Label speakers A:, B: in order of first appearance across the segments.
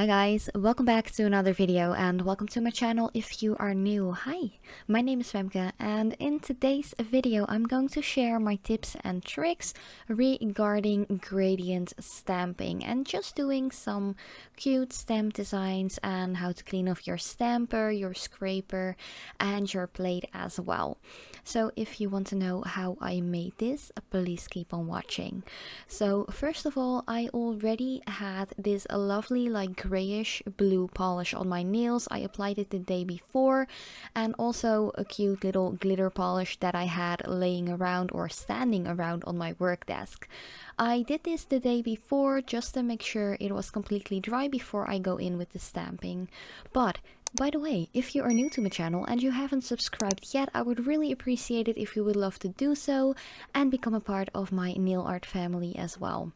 A: Hi guys, welcome back to another video and welcome to my channel if you are new. Hi, my name is Femke and in today's video I'm going to share my tips and tricks regarding gradient stamping and just doing some cute stamp designs and how to clean off your stamper, your scraper and your plate as well. So if you want to know how I made this, please keep on watching. So first of all, I already had this lovely grayish blue polish on my nails. I applied it the day before, and also a cute little glitter polish that I had laying around or standing around on my work desk. I did this the day before just to make sure it was completely dry before I go in with the stamping. But by the way, if you are new to my channel and you haven't subscribed yet, I would really appreciate it if you would love to do so and become a part of my nail art family as well.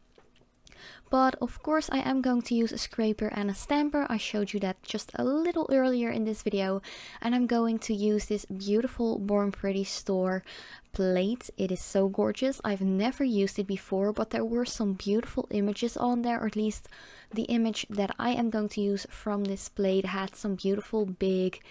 A: But of course I am going to use a scraper and a stamper. I showed you that just a little earlier in this video, and I'm going to use this beautiful Born Pretty store plate. It is so gorgeous. I've never used it before, but there were some beautiful images on there, or at least the image that I am going to use from this plate had some beautiful big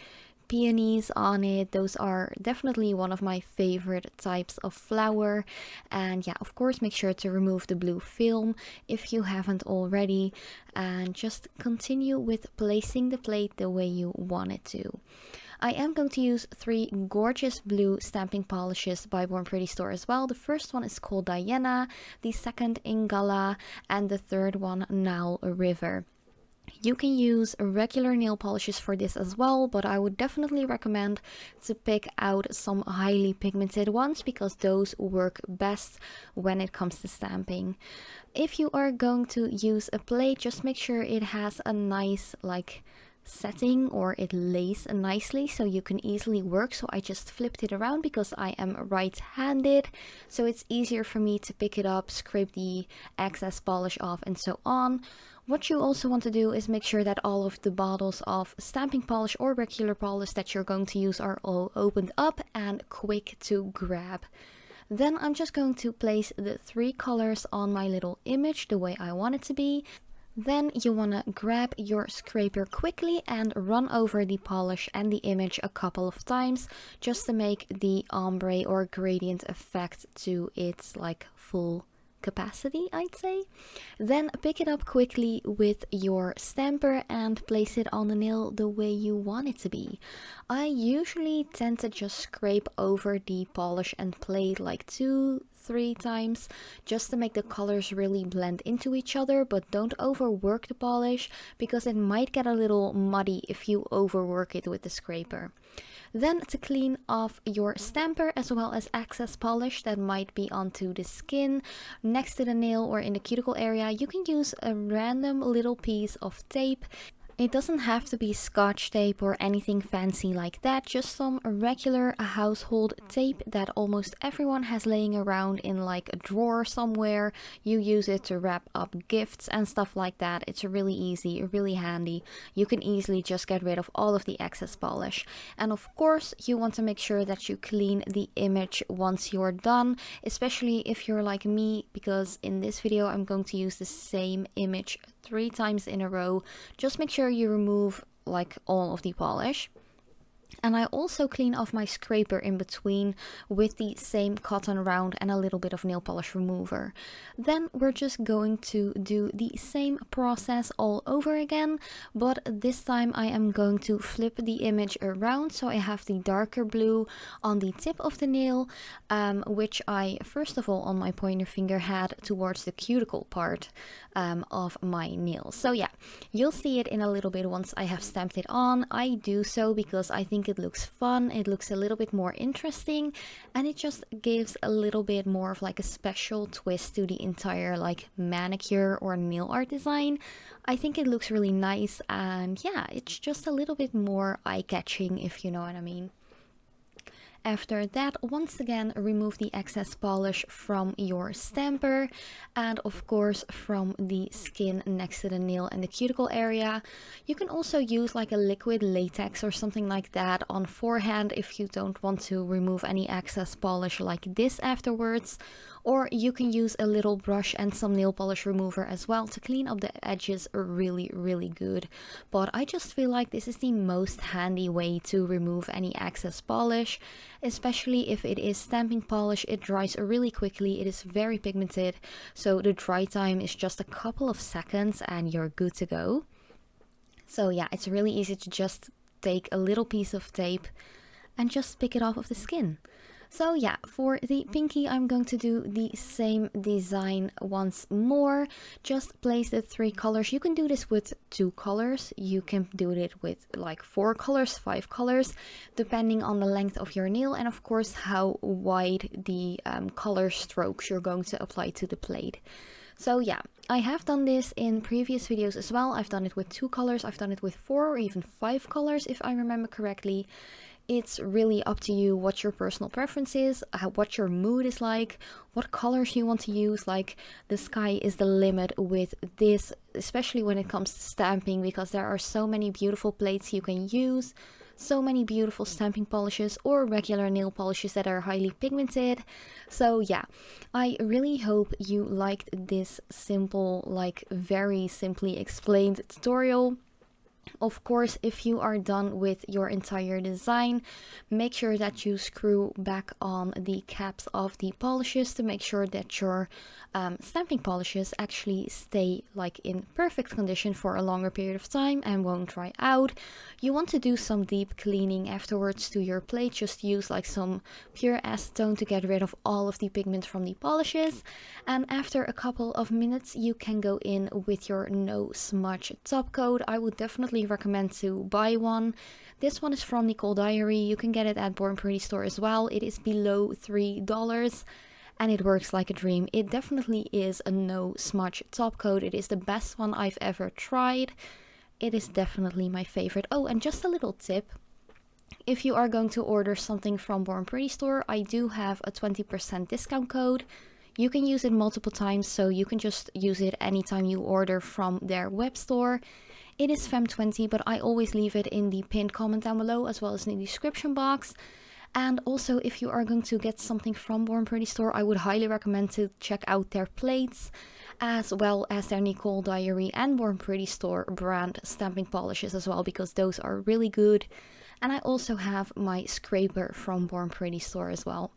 A: peonies on it. Those are definitely one of my favorite types of flower. And yeah, of course make sure to remove the blue film if you haven't already, and just continue with placing the plate the way you want it to. I am going to use three gorgeous blue stamping polishes by Born Pretty store as well. The first one is called Diana, the second Ingala, and the third one Nile River. You can use regular nail polishes for this as well, but I would definitely recommend to pick out some highly pigmented ones because those work best when it comes to stamping. If you are going to use a plate, just make sure it has a nice setting, or it lays nicely so you can easily work. So I just flipped it around because I am right-handed, so it's easier for me to pick it up, scrape the excess polish off and so on. What you also want to do is make sure that all of the bottles of stamping polish or regular polish that you're going to use are all opened up and quick to grab. Then I'm just going to place the three colors on my little image the way I want it to be. Then you want to grab your scraper quickly and run over the polish and the image a couple of times just to make the ombre or gradient effect to its full capacity, I'd say. Then pick it up quickly with your stamper and place it on the nail the way you want it to be. I usually tend to just scrape over the polish and plate 2-3 times just to make the colors really blend into each other, but don't overwork the polish because it might get a little muddy if you overwork it with the scraper. Then to clean off your stamper as well as excess polish that might be onto the skin, next to the nail or in the cuticle area, you can use a random little piece of tape. It doesn't have to be Scotch tape or anything fancy like that, just some regular household tape that almost everyone has laying around in a drawer somewhere. You use it to wrap up gifts and stuff like that. It's really easy, really handy. You can easily just get rid of all of the excess polish. And of course, you want to make sure that you clean the image once you're done, especially if you're like me, because in this video I'm going to use the same image 3 times in a row. Just make sure you remove all of the polish. And I also clean off my scraper in between with the same cotton round and a little bit of nail polish remover. Then we're just going to do the same process all over again, but this time I am going to flip the image around so I have the darker blue on the tip of the nail, which I first of all on my pointer finger had towards the cuticle part of my nail. So yeah, you'll see it in a little bit once I have stamped it on. I do so because I think it looks fun, it looks a little bit more interesting, and it just gives a little bit more of a special twist to the entire manicure or nail art design. I think it looks really nice, and yeah, it's just a little bit more eye-catching, if you know what I mean. After that, once again, remove the excess polish from your stamper and of course from the skin next to the nail and the cuticle area. You can also use a liquid latex or something like that on forehand if you don't want to remove any excess polish like this afterwards. or you can use a little brush and some nail polish remover as well to clean up the edges really good. But I just feel like this is the most handy way to remove any excess polish, especially if it is stamping polish. It dries really quickly, it is very pigmented, so the dry time is just a couple of seconds and you're good to go. So yeah, it's really easy to just take a little piece of tape and just pick it off of the skin. So yeah, for the pinky I'm going to do the same design once more. Just place the 3 colors. You can do this with 2 colors. You can do it with like 4 colors, 5 colors, depending on the length of your nail and of course how wide the color strokes you're going to apply to the plate. So yeah, I have done this in previous videos as well. I've done it with 2 colors, I've done it with 4 or even 5 colors if I remember correctly. It's really up to you what your personal preference is, what your mood is like, what colors you want to use. Like, the sky is the limit with this, especially when it comes to stamping, because there are so many beautiful plates you can use, so many beautiful stamping polishes or regular nail polishes that are highly pigmented. So yeah, I really hope you liked this simple, like very simply explained tutorial. Of course, if you are done with your entire design, make sure that you screw back on the caps of the polishes to make sure that your stamping polishes actually stay like in perfect condition for a longer period of time and won't dry out. You want to do some deep cleaning afterwards to your plate. Just use like some pure acetone to get rid of all of the pigment from the polishes, and after a couple of minutes you can go in with your no smudge top coat. I would definitely recommend to buy one. This one is from Nicole Diary. You can get it at Born Pretty store as well. It is below $3 and it works like a dream. It definitely is a no smudge top coat. It is the best one I've ever tried. It is definitely my favorite. Oh, and just a little tip. If you are going to order something from Born Pretty store, I do have a 20% discount code. You can use it multiple times, so you can just use it anytime you order from their web store. It is FEM20, but I always leave it in the pinned comment down below as well as in the description box. And also, if you are going to get something from Born Pretty store, I would highly recommend to check out their plates as well as their Nicole Diary and Born Pretty store brand stamping polishes as well, because those are really good. And I also have my scraper from Born Pretty store as well.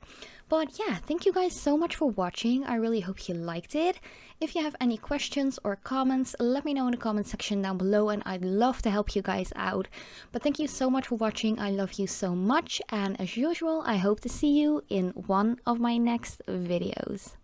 A: But yeah, thank you guys so much for watching. I really hope you liked it. If you have any questions or comments, let me know in the comment section down below and I'd love to help you guys out. But thank you so much for watching. I love you so much, and as usual, I hope to see you in one of my next videos.